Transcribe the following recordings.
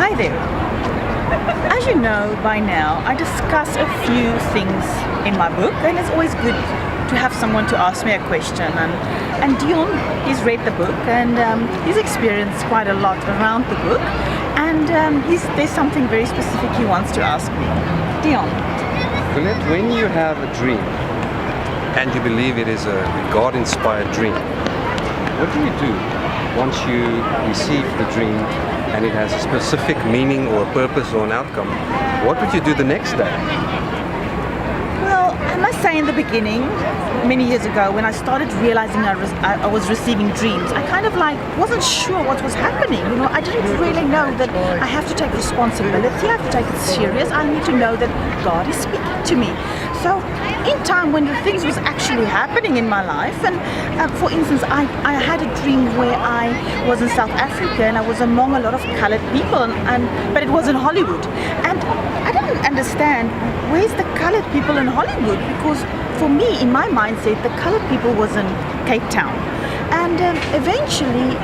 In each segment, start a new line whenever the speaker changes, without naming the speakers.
Hi there. As you know by now, I discuss a few things in my book, and it's always good to have someone to ask me a question. And Dion, he's read the book, and he's experienced quite a lot around the book, and there's something very specific he wants to ask me. Dion.
Colette, when you have a dream and you believe it is a God-inspired dream, what do you do once you receive the dream and it has a specific meaning or a purpose or an outcome? What would you do the next day?
Well, I must say in the beginning, many years ago, when I started realizing I was receiving dreams, I kind of wasn't sure what was happening. I didn't really know that I have to take responsibility, I have to take it serious, I need to know that God is speaking to me. So in time when the things was actually happening in my life, and for instance, I had a dream where I was in South Africa and I was among a lot of colored people, but it was in Hollywood. And I didn't understand, where's the colored people in Hollywood? Because for me, in my mindset, the colored people was in Cape Town. And eventually,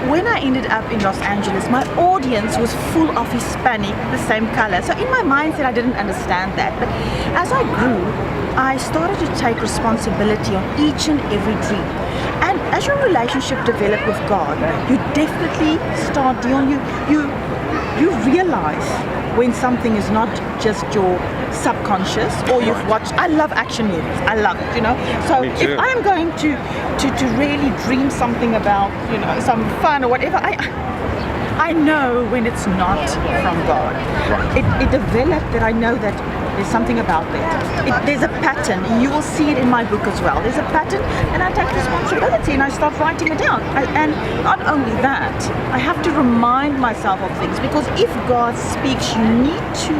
when I ended up in Los Angeles, my audience was full of Hispanic, the same color. So in my mindset, I didn't understand that. But as I grew, I started to take responsibility on each and every dream. And as your relationship developed with God, you definitely start dealing, you realize when something is not just your subconscious, or you've watched. I love action movies. I love it, So if I'm going to really dream something about, some fun or whatever, I know when it's not from God.
Right.
It developed that I know that there's something about that. There's a pattern. You will see it in my book as well. There's a pattern, and I take responsibility and I start writing it down. And not only that, I have to remind myself of things, because if God speaks, you need to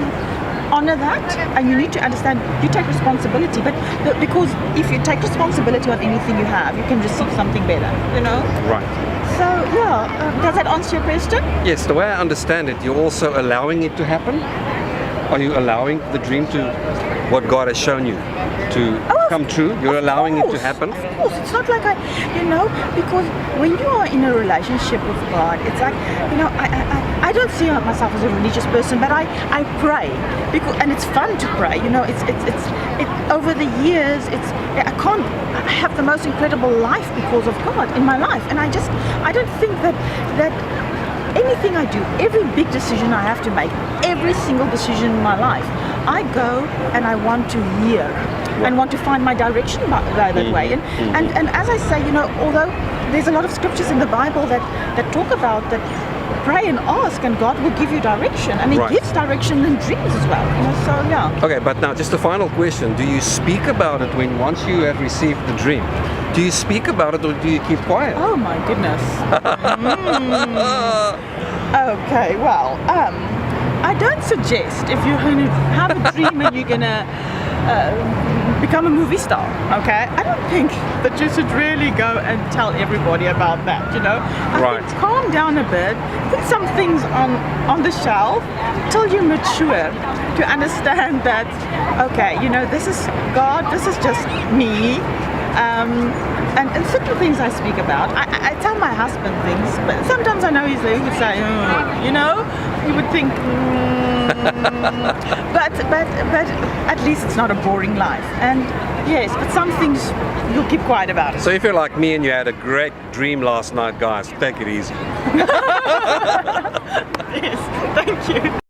honor that, and you need to understand you take responsibility. But because if you take responsibility on anything you have, you can receive something better.
Right.
So does that answer your question?
Yes, the way I understand it, you're also allowing it to happen? Are you allowing the dream what God has shown you to come true? You're allowing it to happen?
Of course, it's not like because when you are in a relationship with God, it's like, I don't see myself as a religious person, but I pray, and it's fun to pray. It's over the years, I have the most incredible life because of God in my life, and I don't think that anything I do, every big decision I have to make, every single decision in my life, I go and I want to hear and want to find my direction that way. And as I say, although there's a lot of scriptures in the Bible that talk about that, pray and ask and God will give you direction, and He gives direction in dreams as well. So yeah.
Okay, but now just a final question: do you speak about it once you have received the dream? Do you speak about it, or do you keep quiet?
Oh my goodness. Okay, well, I don't suggest if you're going to have a dream and you're going to become a movie star, okay? I don't think that you should really go and tell everybody about that, I think calm down a bit, put some things on the shelf till you mature to understand that, okay, this is God, this is just me. And certain things I speak about, I tell my husband things, but sometimes I know he would say, he would think, but at least it's not a boring life. And yes, but some things you'll keep quiet about it.
So if you're like me and you had a great dream last night, guys, take it easy.
Yes, thank you.